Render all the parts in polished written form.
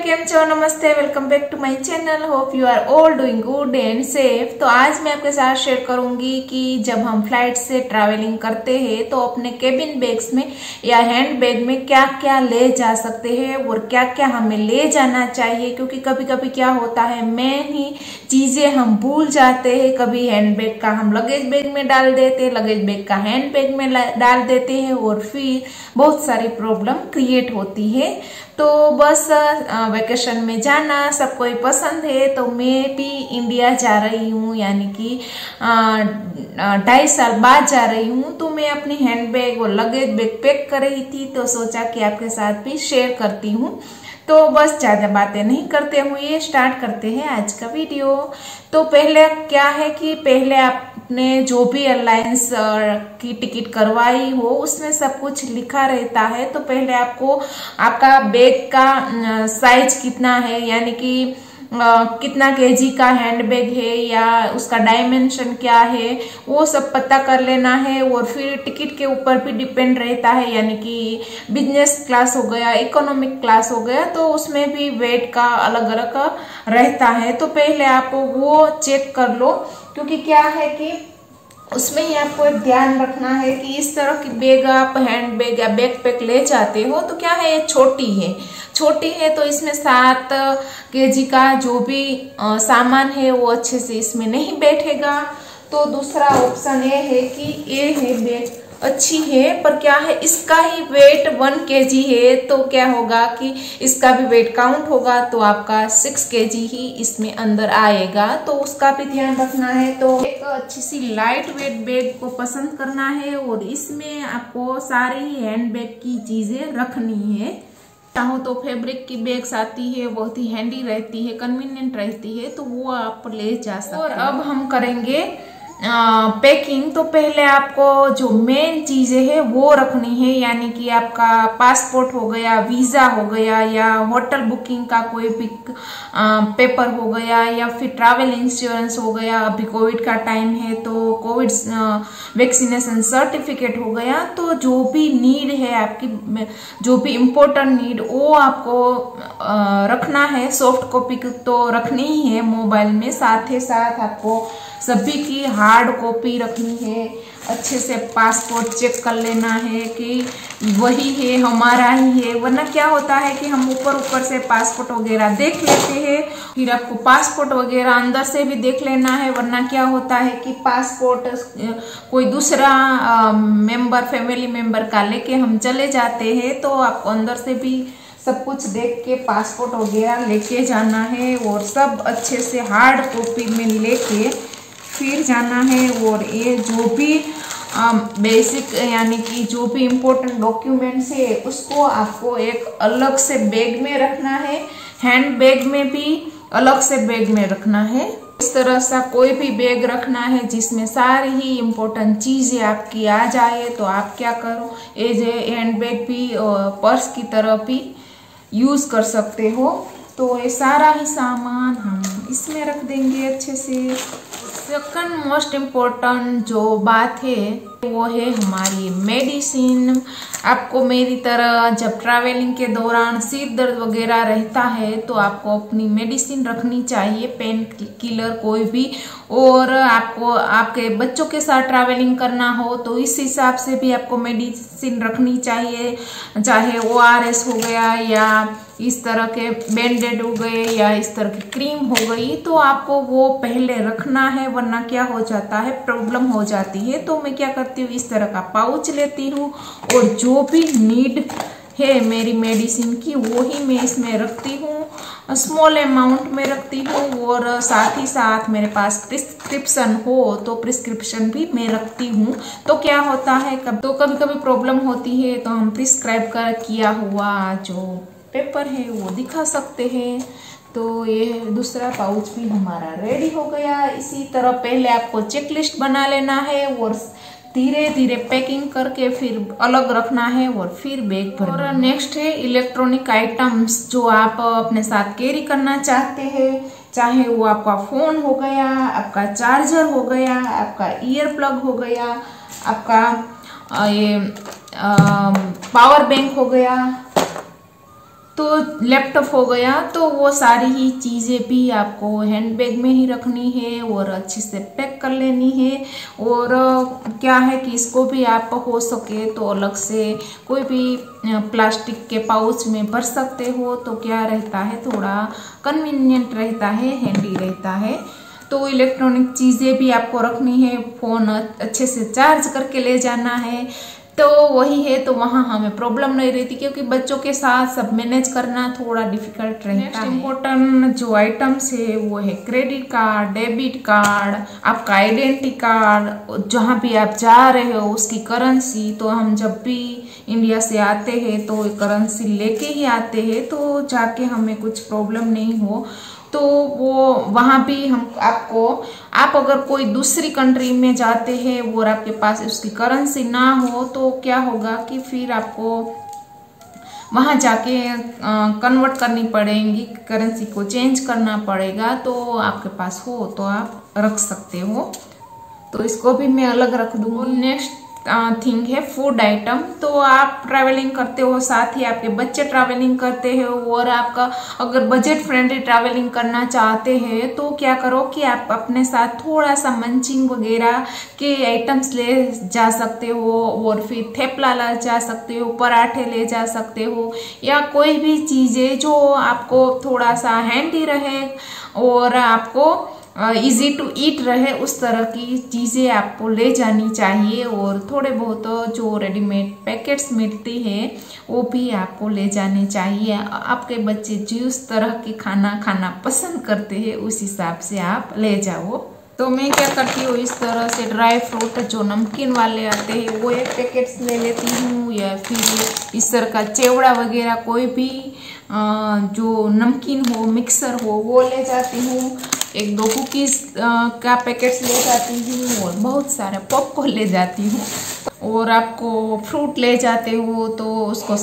Friend, केम छो, नमस्ते, welcome back to my channel. Hope you are all doing good and safe. तो आज मैं आपके साथ शेयर करूंगी कि जब हम फ्लाइट से ट्रैवलिंग करते हैं तो अपने केबिन बैग्स में या हैंड बैग में क्या क्या ले जा सकते हैं और क्या क्या हमें ले जाना चाहिए, क्योंकि कभी कभी क्या होता है मेन ही चीजें हम भूल जाते हैं। कभी हैंड बैग का हम लगेज बैग में डाल देते हैं, लगेज बैग का हैंड बैग में डाल देते हैं और फिर बहुत सारी प्रॉब्लम क्रिएट होती है। तो बस वेकेशन में जाना सबको ही पसंद है, तो मैं भी इंडिया जा रही हूँ, यानी कि 2.5 साल बाद जा रही हूँ। तो मैं अपनी हैंड बैग और लगेज बैग पैक कर रही थी, तो सोचा कि आपके साथ भी शेयर करती हूँ। तो बस ज्यादा बातें नहीं करते हुए स्टार्ट करते हैं आज का वीडियो। तो पहले क्या है कि पहले आपने जो भी एयरलाइंस की टिकट करवाई हो उसमें सब कुछ लिखा रहता है। तो पहले आपको आपका बैग का साइज कितना है, यानी कि कितना केजी का हैंड बैग है या उसका डायमेंशन क्या है, वो सब पता कर लेना है। और फिर टिकट के ऊपर भी डिपेंड रहता है, यानी कि बिजनेस क्लास हो गया, इकोनॉमिक क्लास हो गया, तो उसमें भी वेट का अलग अलग रहता है। तो पहले आप वो चेक कर लो, क्योंकि क्या है कि उसमें ही आपको एक ध्यान रखना है कि इस तरह की बैग आप हैंड बैग या बैग पैक ले जाते हो तो क्या है, ये छोटी है तो इसमें 7 केजी का जो भी सामान है वो अच्छे से इसमें नहीं बैठेगा। तो दूसरा ऑप्शन ये है कि ये है बैग अच्छी है, पर क्या है इसका ही वेट 1 केजी है, तो क्या होगा कि इसका भी वेट काउंट होगा, तो आपका 6 केजी ही इसमें अंदर आएगा, तो उसका भी ध्यान रखना है। तो एक अच्छी सी लाइट वेट बैग को पसंद करना है और इसमें आपको सारी हैंड बैग की चीजें रखनी है। चाहो तो फैब्रिक की बैग्स आती है, बहुत ही हैंडी रहती है, कन्वीनियंट रहती है, तो वो आप ले जा सकते हैं। और अब हम करेंगे पैकिंग। तो पहले आपको जो मेन चीजें है वो रखनी है, यानी कि आपका पासपोर्ट हो गया, वीजा हो गया, या होटल बुकिंग का कोई भी पेपर हो गया, या फिर ट्रैवल इंश्योरेंस हो गया। अभी कोविड का टाइम है तो कोविड वैक्सीनेशन सर्टिफिकेट हो गया। तो जो भी नीड है आपकी, जो भी इम्पोर्टेंट नीड, वो आपको रखना है। सॉफ्ट कॉपी तो रखनी ही है मोबाइल में, साथ ही साथ आपको सभी की हार्ड कॉपी रखनी है। अच्छे से पासपोर्ट चेक कर लेना है कि वही है, हमारा ही है, वरना क्या होता है कि हम ऊपर से पासपोर्ट वगैरह देख लेते हैं, फिर आपको पासपोर्ट वगैरह अंदर से भी देख लेना है, वरना क्या होता है कि पासपोर्ट कोई दूसरा फैमिली मेंबर का लेके हम चले जाते हैं, तो आपको अंदर से भी सब कुछ देख के पासपोर्ट वगैरह लेके जाना है और सब अच्छे से हार्ड कॉपी में लेके फिर जाना है। और ये जो भी बेसिक यानी कि जो भी इम्पोर्टेंट डॉक्यूमेंट्स है उसको आपको एक अलग से बैग में रखना है, हैंड बैग में भी अलग से बैग में रखना है। इस तरह सा कोई भी बैग रखना है जिसमें सारी ही इम्पोर्टेंट चीजें आपकी आ जाए। तो आप क्या करो, एज ए हैंड बैग भी पर्स की तरह भी यूज कर सकते हो। तो ये सारा ही सामान हम इसमें रख देंगे अच्छे से। सेकंड मोस्ट इम्पोर्टेंट जो बात है वो है हमारी मेडिसिन। आपको मेरी तरह जब ट्रैवलिंग के दौरान सिर दर्द वगैरह रहता है तो आपको अपनी मेडिसिन रखनी चाहिए, पेन किलर कोई भी। और आपको आपके बच्चों के साथ ट्रैवलिंग करना हो तो इस हिसाब से भी आपको मेडिसिन रखनी चाहिए, चाहे ORS हो गया या इस तरह के बैंडेड हो गए या इस तरह की क्रीम हो गई, तो आपको वो पहले रखना है, वरना क्या हो जाता है, प्रॉब्लम हो जाती है। तो मैं क्या करती हूँ, इस तरह का पाउच लेती हूँ और जो भी नीड है मेरी मेडिसिन की वो ही मैं इसमें रखती हूँ, स्मॉल अमाउंट में रखती हूँ। और साथ ही साथ मेरे पास प्रिस्क्रिप्शन हो तो प्रिस्क्रिप्शन भी मैं रखती हूँ। तो क्या होता है कभी प्रॉब्लम होती है तो हम प्रिस्क्राइब किया हुआ जो पेपर है वो दिखा सकते हैं। तो ये दूसरा पाउच भी हमारा रेडी हो गया। इसी तरह पहले आपको चेकलिस्ट बना लेना है और धीरे धीरे पैकिंग करके फिर अलग रखना है और फिर बैग भरना। और नेक्स्ट है इलेक्ट्रॉनिक आइटम्स जो आप अपने साथ कैरी करना चाहते हैं, चाहे वो आपका फोन हो गया, आपका चार्जर हो गया, आपका ईयर प्लग हो गया, आपका ये पावर बैंक हो गया, तो लैपटॉप हो गया, तो वो सारी ही चीज़ें भी आपको हैंड बैग में ही रखनी है और अच्छे से पैक कर लेनी है। और क्या है कि इसको भी आप हो सके तो अलग से कोई भी प्लास्टिक के पाउच में भर सकते हो, तो क्या रहता है थोड़ा कन्वीनियंट रहता है, हैंडी रहता है। तो इलेक्ट्रॉनिक चीज़ें भी आपको रखनी है, फ़ोन अच्छे से चार्ज करके ले जाना है, तो वही है, तो वहाँ हमें प्रॉब्लम नहीं रहती, क्योंकि बच्चों के साथ सब मैनेज करना थोड़ा डिफिकल्ट रहता है। इम्पोर्टेंट जो आइटम्स है वो है क्रेडिट कार्ड, डेबिट कार्ड, आपका आइडेंटिटी कार्ड, जहाँ भी आप जा रहे हो उसकी करेंसी। तो हम जब भी इंडिया से आते हैं तो करेंसी लेके ही आते हैं, तो जाके हमें कुछ प्रॉब्लम नहीं हो। तो वो वहाँ भी हम आपको, आप अगर कोई दूसरी कंट्री में जाते हैं और आपके पास उसकी करेंसी ना हो, तो क्या होगा कि फिर आपको वहाँ जाके कन्वर्ट करनी पड़ेगी, करेंसी को चेंज करना पड़ेगा। तो आपके पास हो तो आप रख सकते हो, तो इसको भी मैं अलग रख दूंगी। नेक्स्ट थिंग है फूड आइटम। तो आप ट्रैवलिंग करते हो, साथ ही आपके बच्चे ट्रैवलिंग करते हैं, और आपका अगर बजट फ्रेंडली ट्रैवलिंग करना चाहते हैं तो क्या करो कि आप अपने साथ थोड़ा सा मंचिंग वगैरह के आइटम्स ले जा सकते हो, और फिर थेपला ले जा सकते हो, पराठे ले जा सकते हो, या कोई भी चीज़ें जो आपको थोड़ा सा हैंडी रहे और आपको इजी टू ईट रहे, उस तरह की चीज़ें आपको ले जानी चाहिए। और थोड़े बहुत जो रेडीमेड पैकेट्स मिलती है वो भी आपको ले जाने चाहिए। आपके बच्चे जिस तरह की खाना पसंद करते हैं उस हिसाब से आप ले जाओ। तो मैं क्या करती हूँ, इस तरह से ड्राई फ्रूट जो नमकीन वाले आते हैं वो एक पैकेट्स ले लेती हूँ, या फिर इस तरह का चिवड़ा वगैरह कोई भी जो नमकीन हो, मिक्सर हो, वो ले जाती हूँ। एक दो कुकीज का पैकेट्स ले जाती हूँ, और बहुत सारे पॉपकॉर्न ले जाती हूँ। और आपको फ्रूट ले जाते हो तो उसको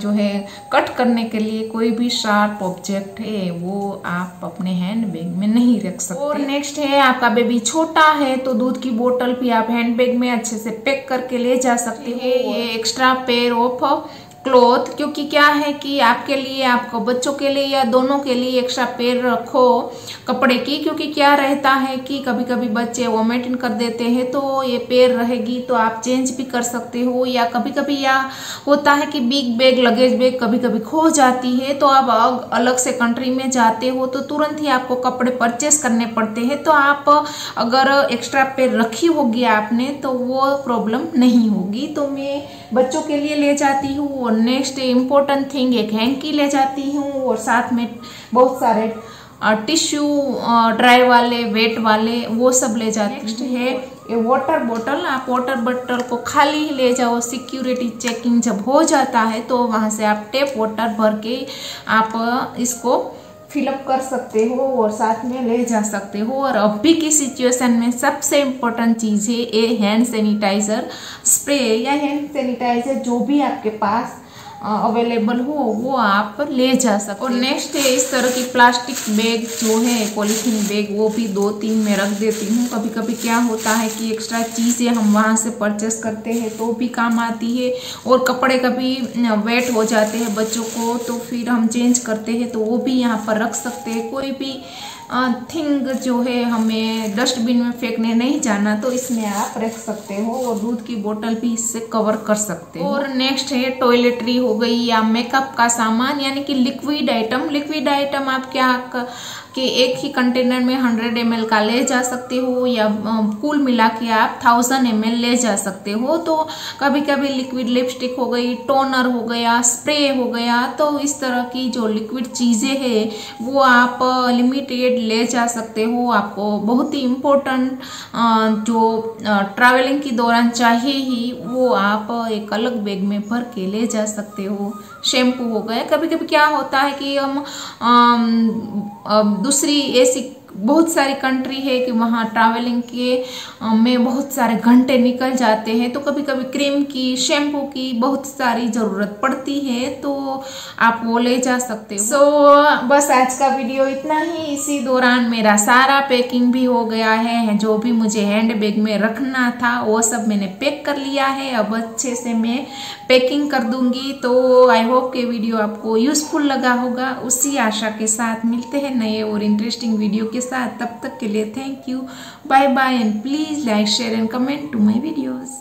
जो है कट करने के लिए कोई भी शार्प ऑब्जेक्ट है वो आप अपने हैंड बैग में नहीं रख सकते। और नेक्स्ट है, आपका बेबी छोटा है तो दूध की बोतल भी आप हैंड बैग में अच्छे से पैक करके ले जा सकते हैं। ये एक्स्ट्रा पेयर ऑफ क्लॉथ, क्योंकि क्या है कि आपके लिए, आपको बच्चों के लिए या दोनों के लिए एक्स्ट्रा पेयर रखो कपड़े की, क्योंकि क्या रहता है कि कभी कभी बच्चे वॉमिटिंग कर देते हैं, तो ये पेयर रहेगी तो आप चेंज भी कर सकते हो। या कभी कभी या होता है कि बिग बैग, लगेज बैग कभी कभी खो जाती है, तो आप अलग से कंट्री में जाते हो तो तुरंत ही आपको कपड़े परचेस करने पड़ते हैं। तो आप अगर एक्स्ट्रा पेयर रखी होगी आपने तो वो प्रॉब्लम नहीं होगी। तो मैं बच्चों के लिए ले जाती हूँ। और नेक्स्ट इम्पोर्टेंट थिंग, एक हैंकी ले जाती हूँ, और साथ में बहुत सारे टिश्यू, ड्राई वाले, वेट वाले, वो सब ले जाती है। ये वाटर बोतल, आप वाटर बोतल को खाली ले जाओ, सिक्योरिटी चेकिंग जब हो जाता है तो वहाँ से आप टेप वाटर भर के आप इसको फिलअप कर सकते हो और साथ में ले जा सकते हो। और अभी की सिचुएशन में सबसे इम्पोर्टेंट चीज़ है ये हैंड सैनिटाइजर स्प्रे, या हैंड सैनिटाइजर जो भी आपके पास अवेलेबल हो वो आप ले जा सकते। और नेक्स्ट है, इस तरह की प्लास्टिक बैग जो है, पॉलीथीन बैग, वो भी 2-3 में रख देती हूँ। कभी कभी क्या होता है कि एक्स्ट्रा चीज़ें हम वहाँ से परचेस करते हैं तो भी काम आती है, और कपड़े कभी वेट हो जाते हैं बच्चों को तो फिर हम चेंज करते हैं, तो वो भी यहाँ पर रख सकते हैं। कोई भी थिंग जो है हमें डस्टबिन में फेंकने नहीं जाना तो इसमें आप रख सकते हो, और दूध की बोतल भी इससे कवर कर सकते हो। और नेक्स्ट है टॉयलेटरी हो गई या मेकअप का सामान, यानी कि लिक्विड आइटम। लिक्विड आइटम आप क्या कि एक ही कंटेनर में 100 ml का ले जा सकते हो, या कुल मिला के आप 1000 ml ले जा सकते हो। तो कभी कभी लिक्विड लिपस्टिक हो गई, टोनर हो गया, स्प्रे हो गया, तो इस तरह की जो लिक्विड चीज़ें हैं वो आप लिमिटेड ले जा सकते हो। आपको बहुत ही इम्पोर्टेंट जो ट्रैवलिंग के दौरान चाहिए ही वो आप एक अलग बैग में भर के ले जा सकते हो। शैम्पू हो गया, कभी कभी क्या होता है कि हम दूसरी ऐसी बहुत सारी कंट्री है कि वहाँ ट्रैवलिंग के में बहुत सारे घंटे निकल जाते हैं, तो कभी कभी क्रीम की, शैम्पू की बहुत सारी जरूरत पड़ती है, तो आप वो ले जा सकते हो। सो बस आज का वीडियो इतना ही। इसी दौरान मेरा सारा पैकिंग भी हो गया है, जो भी मुझे हैंड बैग में रखना था वो सब मैंने पैक कर लिया है। अब अच्छे से मैं पैकिंग कर दूंगी। तो आई होप कि वीडियो आपको यूजफुल लगा होगा। उसी आशा के साथ मिलते हैं नए और इंटरेस्टिंग वीडियो के साथ। तब तक के लिए thank you, bye bye, and please like, share and comment to my videos.